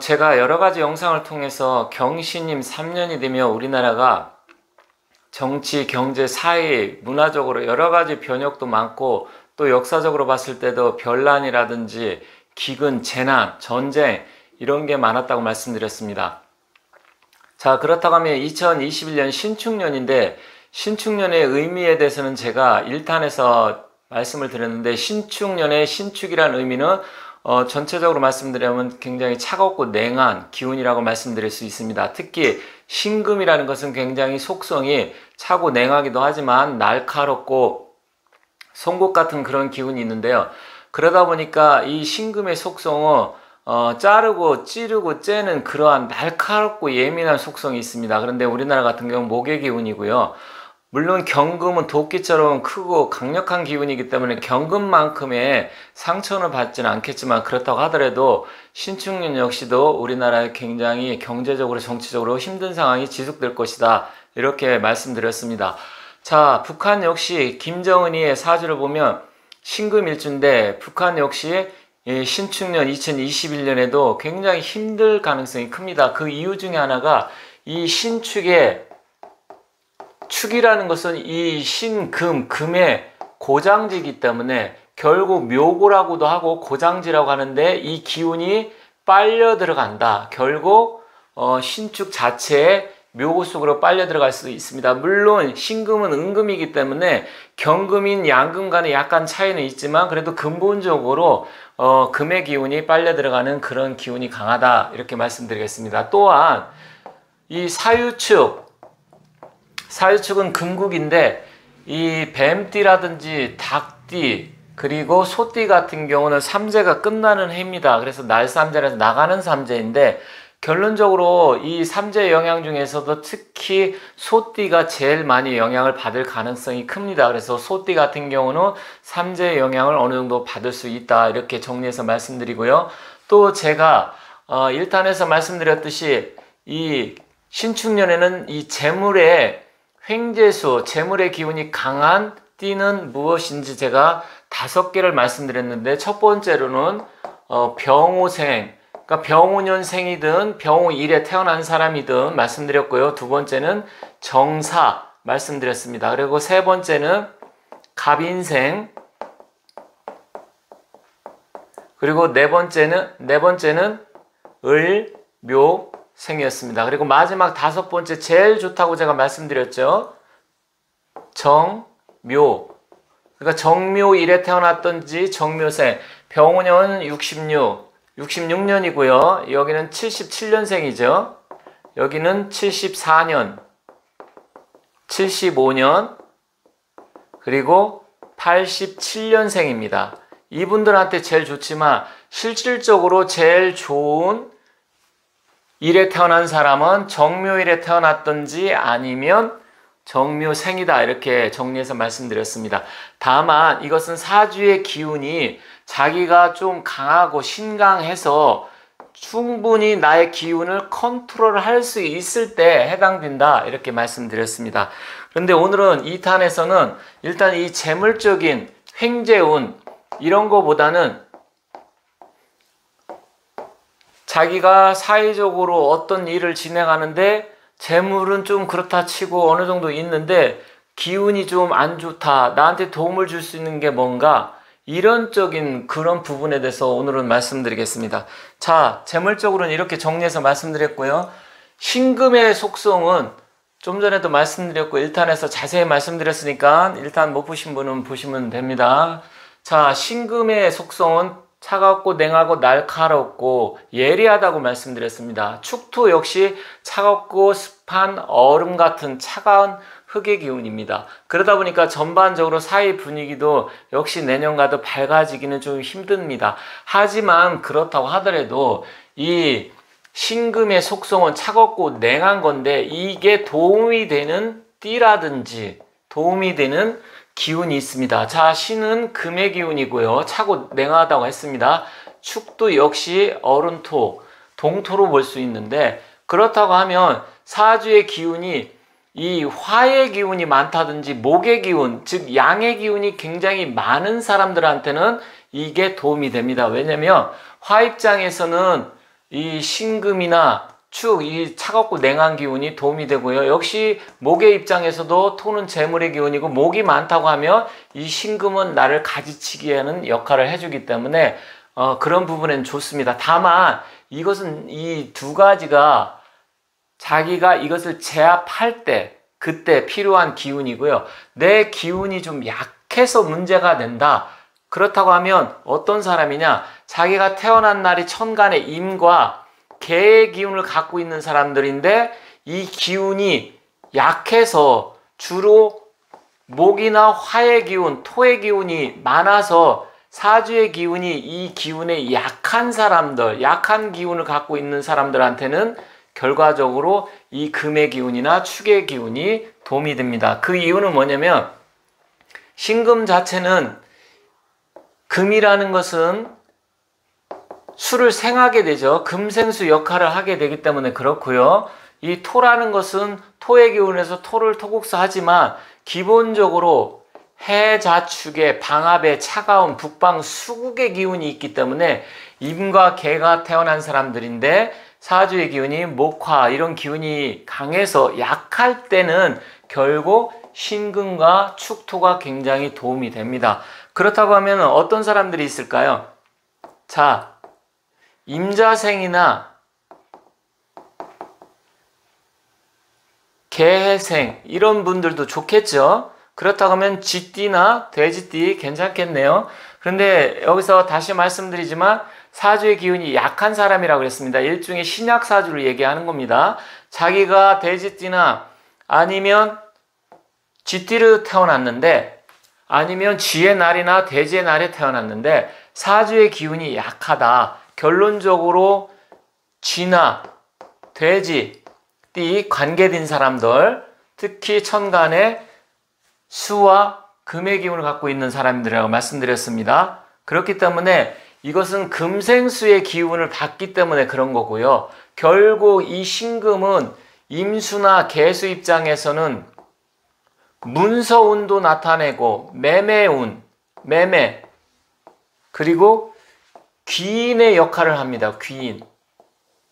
제가 여러 가지 영상을 통해서 경신임 3년이 되면 우리나라가 정치, 경제, 사회, 문화적으로 여러 가지 변혁도 많고 또 역사적으로 봤을 때도 변란이라든지 기근, 재난, 전쟁 이런 게 많았다고 말씀드렸습니다. 자, 그렇다고 하면 2021년 신축년인데 신축년의 의미에 대해서는 제가 1탄에서 말씀을 드렸는데 신축년의 신축이라는 의미는 전체적으로 말씀드리면 굉장히 차갑고 냉한 기운이라고 말씀드릴 수 있습니다. 특히 신금이라는 것은 굉장히 속성이 차고 냉하기도 하지만 날카롭고 송곳 같은 그런 기운이 있는데요. 그러다 보니까 이 신금의 속성은 자르고 찌르고 째는 그러한 날카롭고 예민한 속성이 있습니다. 그런데 우리나라 같은 경우는 목의 기운이고요. 물론 경금은 도끼처럼 크고 강력한 기운이기 때문에 경금만큼의 상처는 받지는 않겠지만 그렇다고 하더라도 신축년 역시도 우리나라에 굉장히 경제적으로 정치적으로 힘든 상황이 지속될 것이다. 이렇게 말씀드렸습니다. 자, 북한 역시 김정은이의 사주를 보면 신금일주인데 북한 역시 신축년 2021년에도 굉장히 힘들 가능성이 큽니다. 그 이유 중에 하나가 이 신축의 축이라는 것은 이 신금, 금의 고장지이기 때문에 결국 묘고라고도 하고 고장지라고 하는데 이 기운이 빨려 들어간다. 결국 신축 자체에 묘고 속으로 빨려 들어갈 수도 있습니다. 물론 신금은 은금이기 때문에 경금인 양금 간에 약간 차이는 있지만 그래도 근본적으로 금의 기운이 빨려 들어가는 그런 기운이 강하다. 이렇게 말씀드리겠습니다. 또한 이 사유축은 금국인데 이 뱀띠라든지 닭띠 그리고 소띠 같은 경우는 삼재가 끝나는 해입니다. 그래서 날삼재라서 나가는 삼재인데 결론적으로 이 삼재 영향 중에서도 특히 소띠가 제일 많이 영향을 받을 가능성이 큽니다. 그래서 소띠 같은 경우는 삼재 영향을 어느 정도 받을 수 있다. 이렇게 정리해서 말씀드리고요. 또 제가 1탄에서 말씀드렸듯이 이 신축년에는 이 재물의 횡재수, 재물의 기운이 강한 띠는 무엇인지 제가 5개를 말씀드렸는데 첫 번째로는 병오생, 그러니까 병오년생이든 병오일에 태어난 사람이든 말씀드렸고요. 두 번째는 정사 말씀드렸습니다. 그리고 세 번째는 갑인생, 그리고 네 번째는 을묘생이었습니다. 그리고 마지막 5번째 제일 좋다고 제가 말씀드렸죠. 정묘. 그러니까 정묘일에 태어났던지 정묘생. 병오년 66년이고요. 여기는 77년생이죠. 여기는 74년, 75년, 그리고 87년생입니다. 이분들한테 제일 좋지만 실질적으로 제일 좋은 일에 태어난 사람은 정묘일에 태어났던지 아니면 정묘생이다. 이렇게 정리해서 말씀드렸습니다. 다만 이것은 사주의 기운이 자기가 좀 강하고 신강해서 충분히 나의 기운을 컨트롤할 수 있을 때 해당된다. 이렇게 말씀드렸습니다. 그런데 오늘은 2탄에서는 일단 이 재물적인 횡재운 이런 거보다는 자기가 사회적으로 어떤 일을 진행하는데 재물은 좀 그렇다 치고 어느 정도 있는데 기운이 좀 안 좋다. 나한테 도움을 줄 수 있는 게 뭔가 이런적인 그런 부분에 대해서 오늘은 말씀드리겠습니다. 자, 재물적으로는 이렇게 정리해서 말씀드렸고요. 신금의 속성은 좀 전에도 말씀드렸고 1탄에서 자세히 말씀드렸으니까 1탄 못 보신 분은 보시면 됩니다. 자, 신금의 속성은 차갑고 냉하고 날카롭고 예리하다고 말씀드렸습니다. 축토 역시 차갑고 습한 얼음 같은 차가운 흙의 기운입니다. 그러다 보니까 전반적으로 사회 분위기도 역시 내년과도 밝아지기는 좀 힘듭니다. 하지만 그렇다고 하더라도 이 신금의 속성은 차갑고 냉한 건데 이게 도움이 되는 띠라든지 도움이 되는 기운이 있습니다. 자, 신은 금의 기운이고요. 차고 냉하다고 했습니다. 축도 역시 얼음토, 동토로 볼 수 있는데 그렇다고 하면 사주의 기운이 이 화의 기운이 많다든지 목의 기운, 즉 양의 기운이 굉장히 많은 사람들한테는 이게 도움이 됩니다. 왜냐면 화 입장에서는 이 신금이나 축, 이 차갑고 냉한 기운이 도움이 되고요. 역시 목의 입장에서도 토는 재물의 기운이고 목이 많다고 하면 이 신금은 나를 가지치게 하는 역할을 해주기 때문에 그런 부분엔 좋습니다. 다만 이것은 이 두 가지가 자기가 이것을 제압할 때 그때 필요한 기운이고요. 내 기운이 좀 약해서 문제가 된다. 그렇다고 하면 어떤 사람이냐? 자기가 태어난 날이 천간의 임과 개의 기운을 갖고 있는 사람들인데 이 기운이 약해서 주로 목이나 화의 기운, 토의 기운이 많아서 사주의 기운이 이 기운에 약한 사람들, 약한 기운을 갖고 있는 사람들한테는 결과적으로 이 금의 기운이나 축의 기운이 도움이 됩니다. 그 이유는 뭐냐면 신금 자체는 금이라는 것은 수를 생하게 되죠. 금생수 역할을 하게 되기 때문에 그렇고요. 이 토라는 것은 토의 기운에서 토를 토국사 하지만 기본적으로 해자축의 방압의 차가운 북방 수국의 기운이 있기 때문에 임과 개가 태어난 사람들인데 사주의 기운이 목화 이런 기운이 강해서 약할 때는 결국 신금과 축토가 굉장히 도움이 됩니다. 그렇다고 하면 어떤 사람들이 있을까요? 자, 임자생이나 개해생 이런 분들도 좋겠죠. 그렇다고 하면 쥐띠나 돼지띠 괜찮겠네요. 그런데 여기서 다시 말씀드리지만 사주의 기운이 약한 사람이라고 그랬습니다. 일종의 신약 사주를 얘기하는 겁니다. 자기가 돼지띠나 아니면 쥐띠로 태어났는데 아니면 쥐의 날이나 돼지의 날에 태어났는데 사주의 기운이 약하다. 결론적으로 쥐나 돼지, 띠 관계된 사람들, 특히 천간에 수와 금의 기운을 갖고 있는 사람들이라고 말씀드렸습니다. 그렇기 때문에 이것은 금생수의 기운을 받기 때문에 그런 거고요. 결국 이 신금은 임수나 개수 입장에서는 문서운도 나타내고 매매운, 매매 그리고 귀인의 역할을 합니다. 귀인.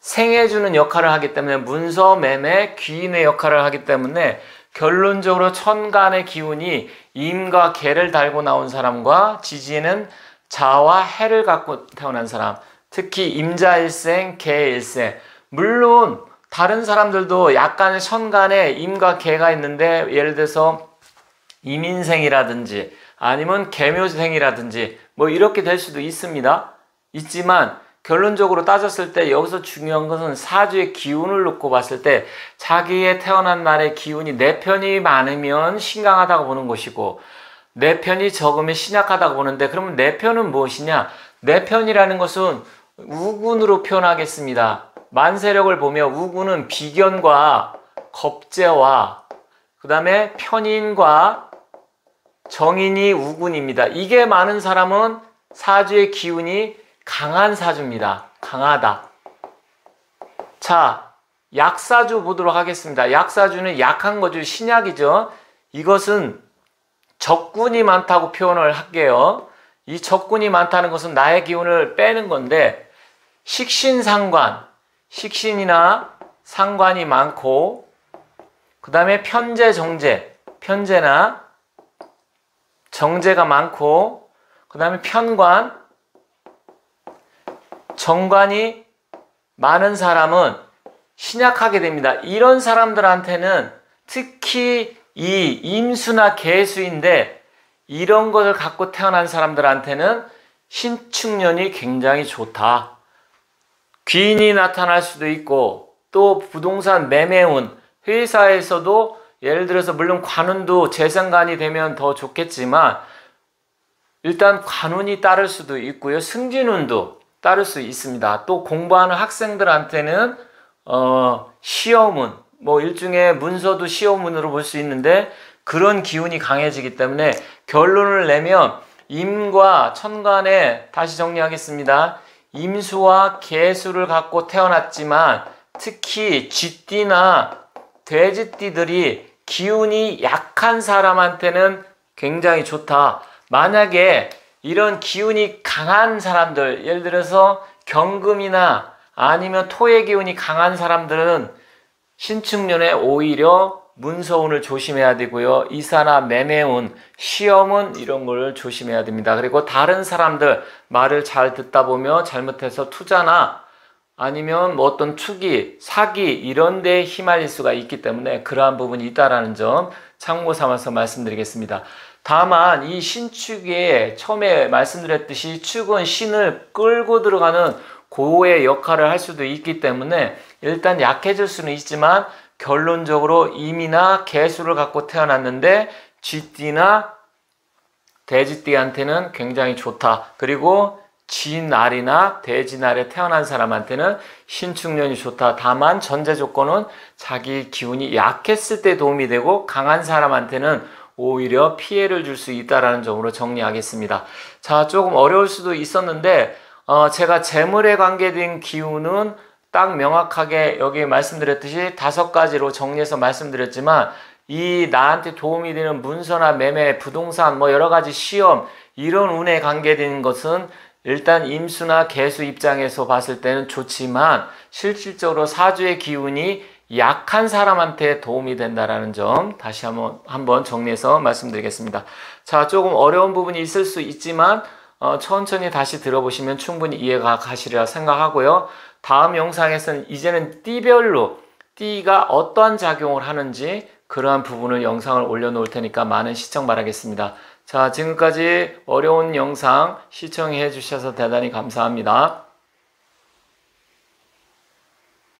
생해주는 역할을 하기 때문에 문서, 매매, 귀인의 역할을 하기 때문에 결론적으로 천간의 기운이 임과 개를 달고 나온 사람과 지지는 자와 해를 갖고 태어난 사람, 특히 임자일생, 개일생. 물론 다른 사람들도 약간의 천간에 임과 개가 있는데 예를 들어서 임인생이라든지 아니면 개묘생이라든지 뭐 이렇게 될 수도 있습니다. 있지만 결론적으로 따졌을 때 여기서 중요한 것은 사주의 기운을 놓고 봤을 때 자기의 태어난 날의 기운이 내 편이 많으면 신강하다고 보는 것이고 내 편이 적으면 신약하다고 보는데 그러면 내 편은 무엇이냐? 내 편이라는 것은 우군으로 표현하겠습니다. 만세력을 보면 우군은 비견과 겁재와 그 다음에 편인과 정인이 우군입니다. 이게 많은 사람은 사주의 기운이 강한 사주입니다. 강하다. 자, 약사주 보도록 하겠습니다. 약사주는 약한 거죠. 신약이죠. 이것은 적군이 많다고 표현을 할게요. 이 적군이 많다는 것은 나의 기운을 빼는 건데 식신상관, 식신이나 상관이 많고 그 다음에 편재, 정재, 편재나 정재가 많고 그 다음에 편관, 정관이 많은 사람은 신약하게 됩니다. 이런 사람들한테는 특히 이 임수나 개수인데 이런 것을 갖고 태어난 사람들한테는 신축년이 굉장히 좋다. 귀인이 나타날 수도 있고 또 부동산 매매운 회사에서도 예를 들어서 물론 관운도 재생관이 되면 더 좋겠지만 일단 관운이 따를 수도 있고요. 승진운도 따를 수 있습니다. 또 공부하는 학생들한테는 시험운, 뭐 일종의 문서도 시험운으로 볼 수 있는데 그런 기운이 강해지기 때문에 결론을 내면 임과 천간에 다시 정리하겠습니다. 임수와 개수를 갖고 태어났지만 특히 쥐띠나 돼지띠들이 기운이 약한 사람한테는 굉장히 좋다. 만약에 이런 기운이 강한 사람들, 예를 들어서 경금이나 아니면 토의 기운이 강한 사람들은 신축년에 오히려 문서운을 조심해야 되고요. 이사나 매매운, 시험은 이런 걸 조심해야 됩니다. 그리고 다른 사람들 말을 잘 듣다 보면 잘못해서 투자나 아니면 뭐 어떤 투기, 사기 이런 데에 휘말릴 수가 있기 때문에 그러한 부분이 있다라는 점 참고 삼아서 말씀드리겠습니다. 다만 이 신축에 처음에 말씀드렸듯이 축은 신을 끌고 들어가는 고의 역할을 할 수도 있기 때문에 일단 약해질 수는 있지만 결론적으로 임이나 개수를 갖고 태어났는데 쥐띠나 돼지띠한테는 굉장히 좋다. 그리고 쥐날이나 돼지날에 태어난 사람한테는 신축년이 좋다. 다만 전제 조건은 자기 기운이 약했을 때 도움이 되고 강한 사람한테는 오히려 피해를 줄 수 있다는 점으로 정리하겠습니다. 자, 조금 어려울 수도 있었는데 제가 재물에 관계된 기운은 딱 명확하게 여기 말씀드렸듯이 5가지로 정리해서 말씀드렸지만 이 나한테 도움이 되는 문서나 매매, 부동산 뭐 여러 가지 시험 이런 운에 관계된 것은 일단 임수나 개수 입장에서 봤을 때는 좋지만 실질적으로 사주의 기운이 약한 사람한테 도움이 된다라는 점 다시 한번 정리해서 말씀드리겠습니다. 자, 조금 어려운 부분이 있을 수 있지만 천천히 다시 들어보시면 충분히 이해가 가시리라 생각하고요. 다음 영상에서는 이제는 띠별로 띠가 어떠한 작용을 하는지 그러한 부분을 영상을 올려놓을 테니까 많은 시청 바라겠습니다. 자, 지금까지 어려운 영상 시청해 주셔서 대단히 감사합니다.